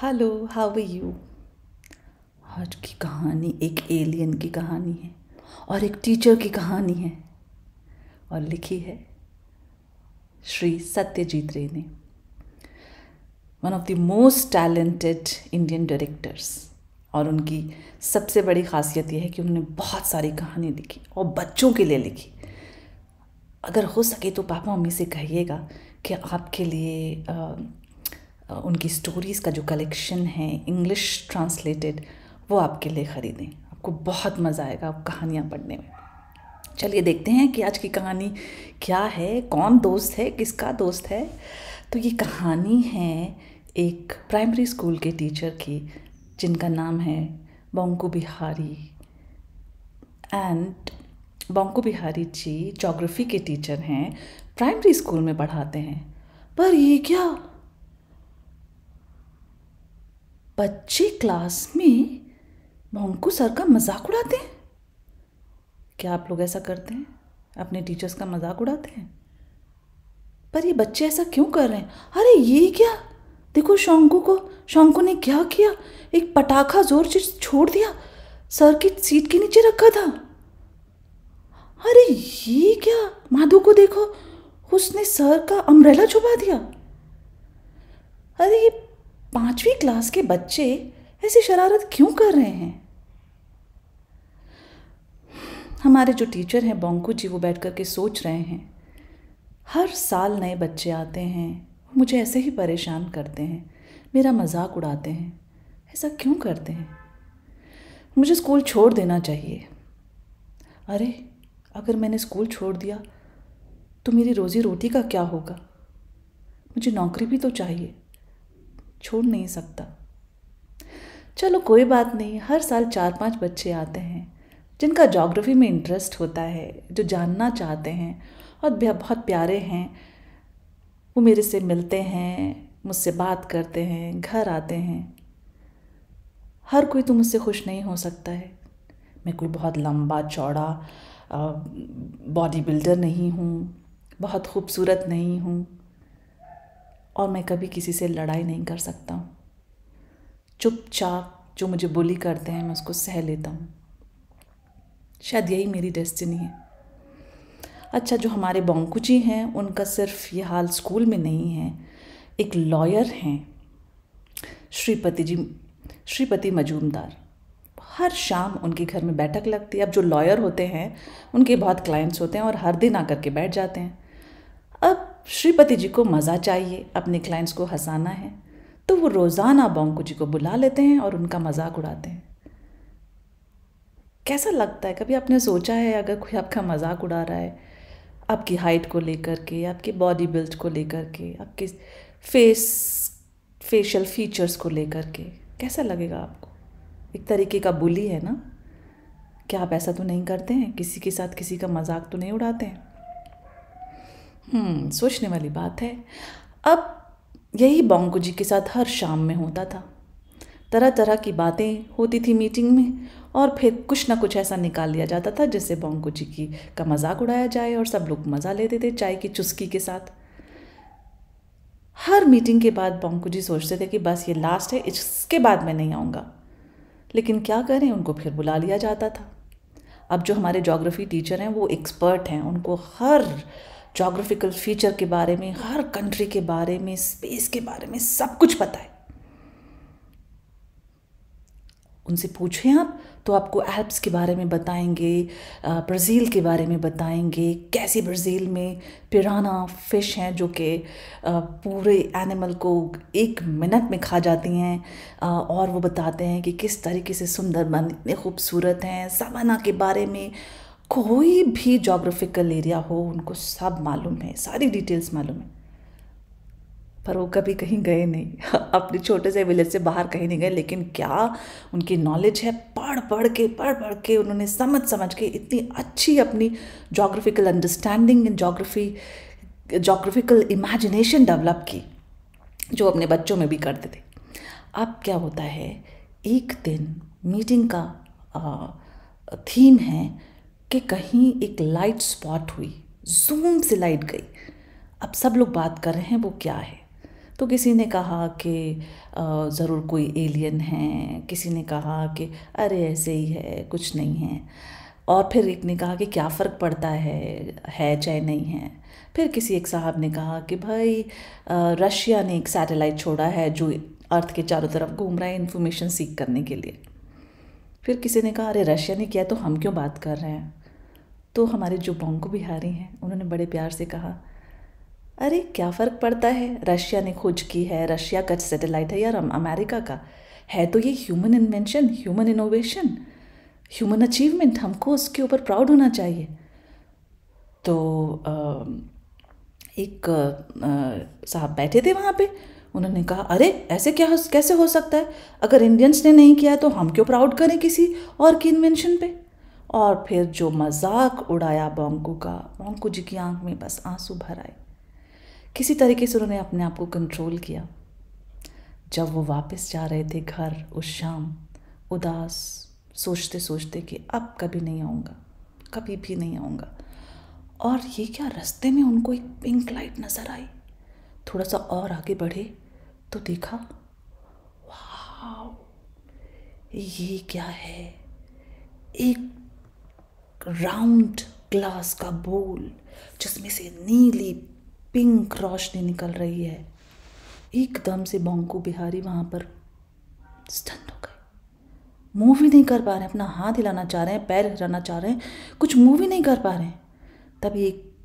Hello, how are you. आज की कहानी एक एलियन की कहानी है और एक टीचर की कहानी है और लिखी है श्री सत्यजीत रे ने, one of the most talented Indian directors. और उनकी सबसे बड़ी खासियत यह है कि उन्होंने बहुत सारी कहानी लिखी और बच्चों के लिए लिखी। अगर हो सके तो पापा मम्मी से कहिएगा कि आपके लिए उनकी स्टोरीज़ का जो कलेक्शन है इंग्लिश ट्रांसलेटेड वो आपके लिए ख़रीदें। आपको बहुत मज़ा आएगा कहानियाँ पढ़ने में। चलिए देखते हैं कि आज की कहानी क्या है, कौन दोस्त है, किसका दोस्त है। तो ये कहानी है एक प्राइमरी स्कूल के टीचर की जिनका नाम है बंकू बिहारी। एंड बंकू बिहारी जी ज्योग्राफी के टीचर हैं, प्राइमरी स्कूल में पढ़ाते हैं। पर ये क्या, बच्चे क्लास में बंकू सर का मजाक उड़ाते हैं? क्या आप लोग ऐसा करते हैं, अपने टीचर्स का मजाक उड़ाते हैं? पर ये बच्चे ऐसा क्यों कर रहे हैं? अरे ये क्या, देखो शंकु ने क्या किया, एक पटाखा जोर से छोड़ दिया, सर की सीट के नीचे रखा था। अरे ये क्या, माधु को देखो, उसने सर का अम्ब्रेला छुपा दिया। अरे ये 5वीं क्लास के बच्चे ऐसी शरारत क्यों कर रहे हैं? हमारे जो टीचर हैं बंकू जी, वो बैठ कर के सोच रहे हैं। हर साल नए बच्चे आते हैं, मुझे ऐसे ही परेशान करते हैं, मेरा मजाक उड़ाते हैं। ऐसा क्यों करते हैं? मुझे स्कूल छोड़ देना चाहिए। अरे अगर मैंने स्कूल छोड़ दिया तो मेरी रोज़ी रोटी का क्या होगा? मुझे नौकरी भी तो चाहिए, छोड़ नहीं सकता। चलो कोई बात नहीं, हर साल 4-5 बच्चे आते हैं जिनका ज्योग्राफी में इंटरेस्ट होता है, जो जानना चाहते हैं और बहुत प्यारे हैं। वो मेरे से मिलते हैं, मुझसे बात करते हैं, घर आते हैं। हर कोई तो मुझसे खुश नहीं हो सकता है। मैं कोई बहुत लंबा चौड़ा बॉडी बिल्डर नहीं हूँ, बहुत खूबसूरत नहीं हूँ और मैं कभी किसी से लड़ाई नहीं कर सकता हूँ। चुपचाप जो मुझे बुली करते हैं मैं उसको सह लेता हूँ। शायद यही मेरी डेस्टिनी है। अच्छा, जो हमारे बंकू जी हैं उनका सिर्फ ये हाल स्कूल में नहीं है। एक लॉयर हैं श्रीपति मजूमदार। हर शाम उनके घर में बैठक लगती है। अब जो लॉयर होते हैं उनके बहुत क्लाइंट्स होते हैं और हर दिन आकर के बैठ जाते हैं। अब श्रीपति जी को मज़ा चाहिए, अपने क्लाइंट्स को हंसाना है, तो वो रोज़ाना बंकू जी को बुला लेते हैं और उनका मजाक उड़ाते हैं। कैसा लगता है? कभी आपने सोचा है अगर कोई आपका मजाक उड़ा रहा है, आपकी हाइट को लेकर के, आपके बॉडी बिल्ड को लेकर के, आपके फेशियल फीचर्स को लेकर के, कैसा लगेगा आपको? एक तरीके का बुली है ना? क्या आप ऐसा तो नहीं करते हैं? किसी के साथ किसी का मजाक तो नहीं उड़ाते हैं? सोचने वाली बात है। अब यही बंकू जी के साथ हर शाम में होता था। तरह तरह की बातें होती थी मीटिंग में और फिर कुछ ना कुछ ऐसा निकाल लिया जाता था जिससे बंकू जी का मजाक उड़ाया जाए और सब लोग मज़ा लेते थे चाय की चुस्की के साथ। हर मीटिंग के बाद बंकू जी सोचते थे कि बस ये लास्ट है, इसके बाद मैं नहीं आऊँगा। लेकिन क्या करें, उनको फिर बुला लिया जाता था। अब जो हमारे ज्योग्राफी टीचर हैं वो एक्सपर्ट हैं, उनको हर ज्योग्राफिकल फीचर के बारे में, हर कंट्री के बारे में, स्पेस के बारे में सब कुछ पता है। उनसे पूछें आप तो आपको एल्प्स के बारे में बताएंगे, ब्राज़ील के बारे में बताएंगे, कैसे ब्राज़ील में पिराना फिश हैं जो कि पूरे एनिमल को 1 मिनट में खा जाती हैं, और वो बताते हैं कि किस तरीके से सुंदरबन इतने खूबसूरत हैं। सवाना के बारे में कोई भी ज्योग्राफिकल एरिया हो उनको सब मालूम है, सारी डिटेल्स मालूम है। पर वो कभी कहीं गए नहीं, अपने छोटे से विलेज से बाहर कहीं नहीं गए। लेकिन क्या उनकी नॉलेज है, पढ़ पढ़ के उन्होंने समझ के इतनी अच्छी अपनी geographical understanding and geographical imagination develop की, जो अपने बच्चों में भी करते थे। अब क्या होता है, एक दिन मीटिंग का थीम है कि कहीं एक लाइट स्पॉट हुई, जूम से लाइट गई। अब सब लोग बात कर रहे हैं वो क्या है। तो किसी ने कहा कि ज़रूर कोई एलियन है, किसी ने कहा कि अरे ऐसे ही है, कुछ नहीं है, और फिर एक ने कहा कि क्या फ़र्क पड़ता है चाहे नहीं है। फिर किसी एक साहब ने कहा कि भाई रशिया ने एक सैटेलाइट छोड़ा है जो अर्थ के चारों तरफ घूम रहा है इन्फॉर्मेशन सीख करने के लिए। फिर किसी ने कहा अरे रशिया ने किया तो हम क्यों बात कर रहे हैं। तो हमारे जो बोंको बिहारी हैं उन्होंने बड़े प्यार से कहा अरे क्या फ़र्क पड़ता है, रशिया ने खोज की है, रशिया का सैटेलाइट है या अमेरिका का है, तो ये human invention, human innovation, human achievement, हमको उसके ऊपर प्राउड होना चाहिए। तो एक साहब बैठे थे वहाँ पे, उन्होंने कहा अरे ऐसे कैसे हो सकता है, अगर इंडियंस ने नहीं किया तो हम क्यों प्राउड करें किसी और की इन्वेंशन पे। और फिर जो मजाक उड़ाया बोंको का, बोंको जी की आंख में बस आंसू भर आए। किसी तरीके से उन्होंने अपने आप को कंट्रोल किया। जब वो वापस जा रहे थे घर उस शाम, उदास, सोचते सोचते कि अब कभी नहीं आऊँगा, कभी भी नहीं आऊँगा। और ये क्या, रास्ते में उनको एक पिंक लाइट नज़र आई। थोड़ा सा और आगे बढ़े तो देखा, वाह ये क्या है, एक राउंड ग्लास का बोल जिसमें से नीली पिंक रोशनी निकल रही है। एकदम से बोंको बिहारी वहाँ पर स्टन हो गए, मूव भी नहीं कर पा रहे हैं, अपना हाथ हिलाना चाह रहे हैं, पैर हिलाना चाह रहे हैं, कुछ मूव भी नहीं कर पा रहे हैं। तभी एक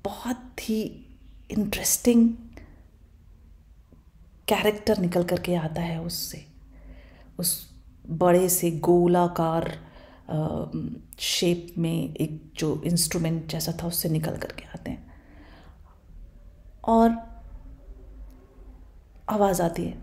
बहुत ही इंटरेस्टिंग कैरेक्टर निकल करके आता है उससे, उस बड़े से गोलाकार शेप में एक जो इंस्ट्रूमेंट जैसा था उससे निकल करके आते हैं और आवाज़ आती है,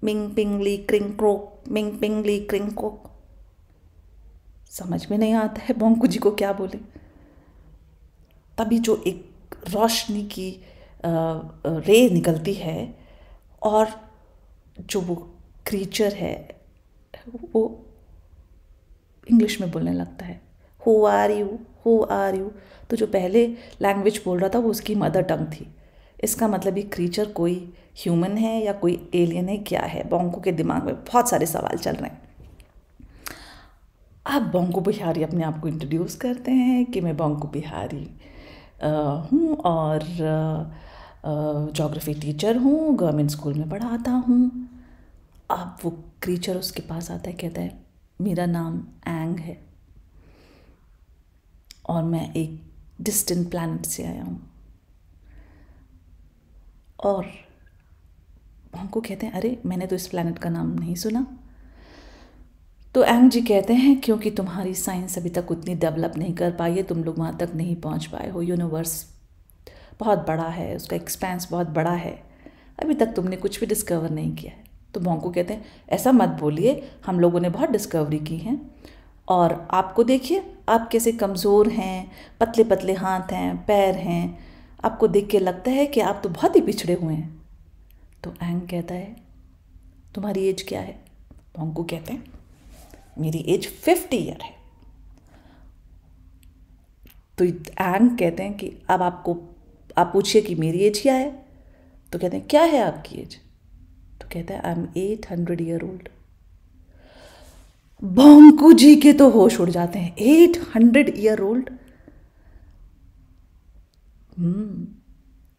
मिंग पिंगली क्रिंग क्रोक, मिंग पिंगली क्रिंग क्रोक। समझ में नहीं आता है बोंको जी को क्या बोले। तभी जो एक रोशनी की रे निकलती है और जो वो क्रीचर है वो इंग्लिश में बोलने लगता है, who are you, who are you. तो जो पहले लैंग्वेज बोल रहा था वो उसकी मदर टंग थी। इसका मतलब ये क्रीचर कोई ह्यूमन है या कोई एलियन है, क्या है। बोंको के दिमाग में बहुत सारे सवाल चल रहे हैं। अब बोंको बिहारी अपने आप को इंट्रोड्यूस करते हैं कि मैं बोंको बिहारी हूँ और ज्योग्राफी टीचर हूँ, गवर्नमेंट स्कूल में पढ़ाता हूँ। अब वो क्रीचर उसके पास आता है, कहता है मेरा नाम एंग है और मैं एक डिस्टेंट प्लैनेट से आया हूँ। और बोंको कहते हैं अरे मैंने तो इस प्लैनेट का नाम नहीं सुना। तो एंग जी कहते हैं क्योंकि तुम्हारी साइंस अभी तक उतनी डेवलप नहीं कर पाई है, तुम लोग वहाँ तक नहीं पहुँच पाए हो। यूनिवर्स बहुत बड़ा है, उसका एक्सपेंस बहुत बड़ा है, अभी तक तुमने कुछ भी डिस्कवर नहीं किया है। तो बोंको कहते हैं ऐसा मत बोलिए, हम लोगों ने बहुत डिस्कवरी की हैं और आपको देखिए आप कैसे कमज़ोर हैं, पतले पतले हाथ हैं, पैर हैं, आपको देख के लगता है कि आप तो बहुत ही पिछड़े हुए हैं। तो एंग कहता है तुम्हारी एज क्या है। बोंको कहते हैं मेरी एज 50 ईयर है। तो एंग कहते हैं कि अब आप पूछिए कि मेरी एज क्या है। तो कहते हैं क्या है आपकी एज। तो कहता है आई एम 800 ईयर ओल्ड। बोंको जी के तो होश उड़ जाते हैं, 800 ईयर ओल्ड।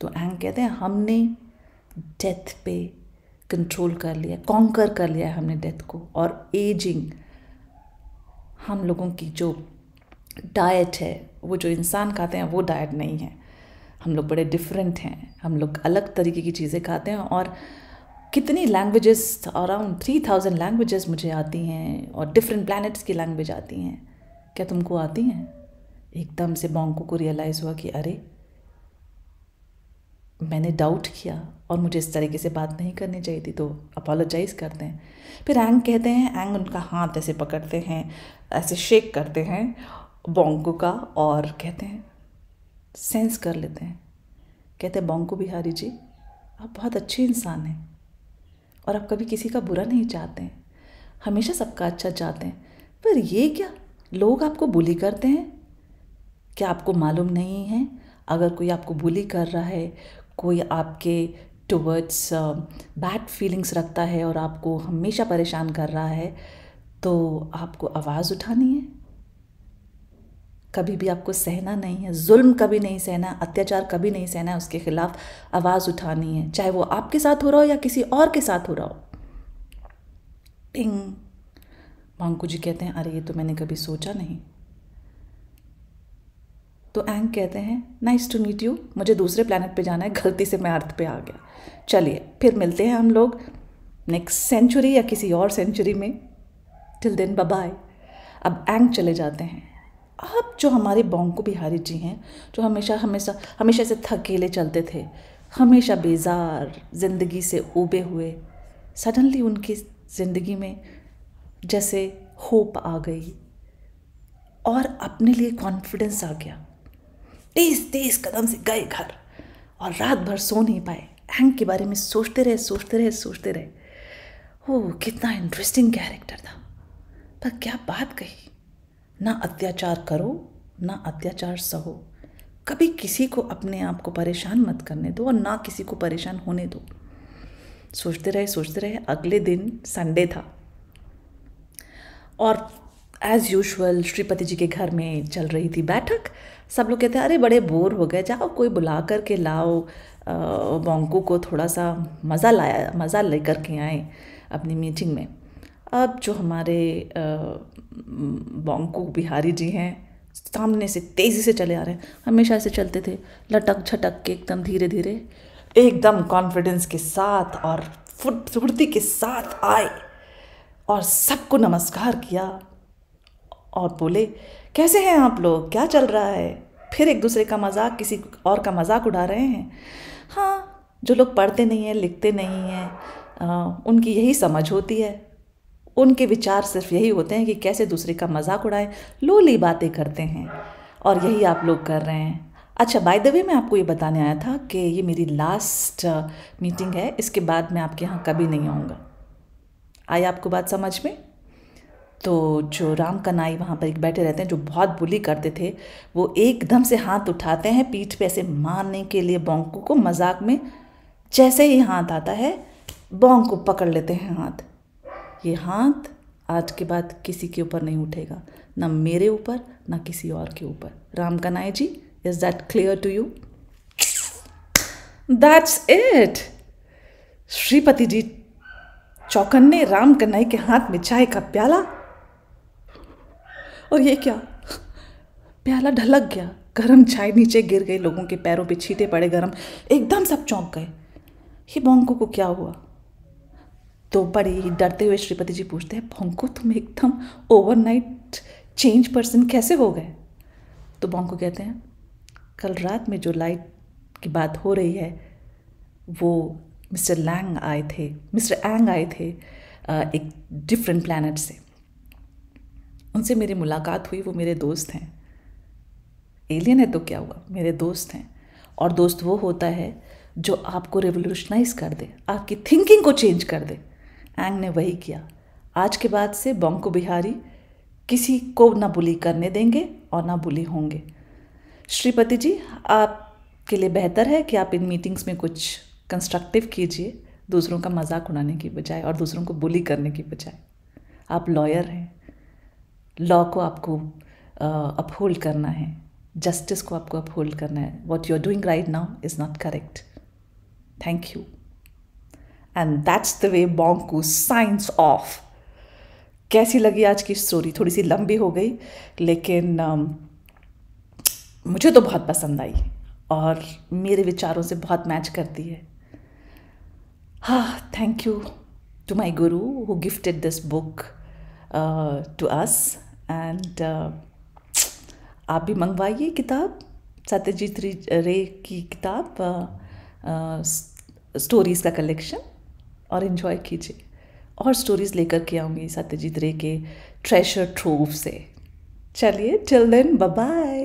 तो एंग कहते हैं हमने डेथ पे कंट्रोल कर लिया, कॉन्कर कर लिया है हमने डेथ को। और एजिंग, हम लोगों की जो डाइट है, वो जो इंसान खाते हैं वो डाइट नहीं है। हम लोग बड़े डिफरेंट हैं, हम लोग अलग तरीके की चीज़ें खाते हैं। और कितनी लैंग्वेजेस, अराउंड 3000 लैंग्वेजेस मुझे आती हैं और डिफरेंट प्लैनेट्स की लैंग्वेज आती हैं। क्या तुमको आती हैं। एकदम से बोंको को रियलाइज़ हुआ कि अरे मैंने डाउट किया और मुझे इस तरीके से बात नहीं करनी चाहिए थी। तो अपोलोजाइज़ करते हैं। फिर एंग कहते हैं, एंग उनका हाथ ऐसे पकड़ते हैं, ऐसे शेक करते हैं बोंको का और कहते हैं, सेंस कर लेते हैं। कहते हैं बोंको बिहारी जी आप बहुत अच्छे इंसान हैं और आप कभी किसी का बुरा नहीं चाहते हैं, हमेशा सबका अच्छा चाहते हैं। पर ये क्या, लोग आपको बुली करते हैं, क्या आपको मालूम नहीं है अगर कोई आपको बुली कर रहा है, कोई आपके टुवर्ड्स बैड फीलिंग्स रखता है और आपको हमेशा परेशान कर रहा है, तो आपको आवाज़ उठानी है। कभी भी आपको सहना नहीं है, जुल्म कभी नहीं सहना, अत्याचार कभी नहीं सहना है, उसके खिलाफ आवाज़ उठानी है, चाहे वो आपके साथ हो रहा हो या किसी और के साथ हो रहा हो। टिंग। बांकू जी कहते हैं, अरे ये तो मैंने कभी सोचा नहीं। तो एंग कहते हैं, नाइस टू मीट यू, मुझे दूसरे प्लैनेट पे जाना है, गलती से मैं अर्थ पे आ गया। चलिए फिर मिलते हैं हम लोग नेक्स्ट सेंचुरी या किसी और सेंचुरी में। Till then bye bye. अब एंग चले जाते हैं। अब जो हमारे बोंको बिहारी जी हैं, जो हमेशा हमेशा हमेशा से थकेले चलते थे, हमेशा बेजार ज़िंदगी से ऊबे हुए, सडनली उनकी ज़िंदगी में जैसे होप आ गई और अपने लिए कॉन्फिडेंस आ गया। तेज तेज कदम से गए घर और रात भर सो नहीं पाए। हैंक के बारे में सोचते रहे सोचते रहे सोचते रहे। ओह, कितना इंटरेस्टिंग कैरेक्टर था। पर क्या बात कही, ना अत्याचार करो ना अत्याचार सहो। कभी किसी को अपने आप को परेशान मत करने दो और ना किसी को परेशान होने दो। सोचते रहे सोचते रहे। अगले दिन संडे था और एज़ यूजुअल श्रीपति जी के घर में चल रही थी बैठक। सब लोग कहते हैं, अरे बड़े बोर हो गए, जाओ कोई बुला कर के लाओ, बोंको को थोड़ा सा मज़ा लेकर के आए अपनी मीटिंग में। अब जो हमारे बोंको बिहारी जी हैं, सामने से तेज़ी से चले आ रहे हैं। हमेशा ऐसे चलते थे, लटक झटक के, एकदम धीरे धीरे, एकदम कॉन्फिडेंस के साथ और फुर्ती के साथ आए और सबको नमस्कार किया और बोले, कैसे हैं आप लोग, क्या चल रहा है। फिर एक दूसरे का मजाक, किसी और का मजाक उड़ा रहे हैं। हाँ, जो लोग पढ़ते नहीं हैं, लिखते नहीं हैं, उनकी यही समझ होती है। उनके विचार सिर्फ यही होते हैं कि कैसे दूसरे का मजाक उड़ाएं, लोली बातें करते हैं, और यही आप लोग कर रहे हैं। अच्छा, बाय द वे, मैं आपको ये बताने आया था कि ये मेरी लास्ट मीटिंग है, इसके बाद मैं आपके यहाँ कभी नहीं आऊँगा। आई आपको बात समझ में? तो जो राम कनाई वहाँ पर एक बैठे रहते हैं, जो बहुत बुली करते थे, वो एकदम से हाथ उठाते हैं पीठ पे ऐसे मारने के लिए बोंको को, मजाक में। जैसे ही हाथ आता है, बोंको पकड़ लेते हैं हाथ। ये हाथ आज के बाद किसी के ऊपर नहीं उठेगा, ना मेरे ऊपर ना किसी और के ऊपर। Ram Kanai ji, is that clear to you? That's it. Shripati ji चौकन्ने, राम कनाई के हाथ में चाय का प्याला, और ये क्या, प्याला ढलक गया, गरम चाय नीचे गिर गई, लोगों के पैरों पे छींटे पड़े गरम। एकदम सब चौंक गए, ये बोंको को क्या हुआ? तो बड़े ही डरते हुए श्रीपति जी पूछते हैं, बोंको तुम एकदम ओवरनाइट चेंज पर्सन कैसे हो गए? तो बोंको कहते हैं, कल रात में जो लाइट की बात हो रही है, वो मिस्टर एंग आए थे एक डिफरेंट प्लैनेट से। उनसे मेरी मुलाकात हुई, वो मेरे दोस्त हैं। एलियन है तो क्या हुआ, मेरे दोस्त हैं। और दोस्त वो होता है जो आपको रेवोल्यूशनाइज कर दे, आपकी थिंकिंग को चेंज कर दे। एंग ने वही किया। आज के बाद से बोंको बिहारी किसी को ना बुली करने देंगे और ना बुली होंगे। श्रीपति जी, आपके लिए बेहतर है कि आप इन मीटिंग्स में कुछ कंस्ट्रक्टिव कीजिए, दूसरों का मजाक उड़ाने की बजाय और दूसरों को बुली करने की बजाय। आप लॉयर हैं, लॉ को आपको अपहोल्ड करना है, जस्टिस को आपको अपहोल्ड करना है। What you are doing right now is not correct. Thank you. And that's the way Bonko science of. कैसी लगी आज की स्टोरी? थोड़ी सी लंबी हो गई, लेकिन मुझे तो बहुत पसंद आई और मेरे विचारों से बहुत मैच करती है। हाँ, thank you to my guru who gifted this book to us. And आप भी मंगवाइए किताब, सत्यजीत रे की किताब, स्टोरीज़ का कलेक्शन, और इन्जॉय कीजिए। और स्टोरीज़ लेकर के आऊँगी सत्यजीत रे के ट्रेजर ट्रोव से। चलिए, टिल देन, बाय बाय।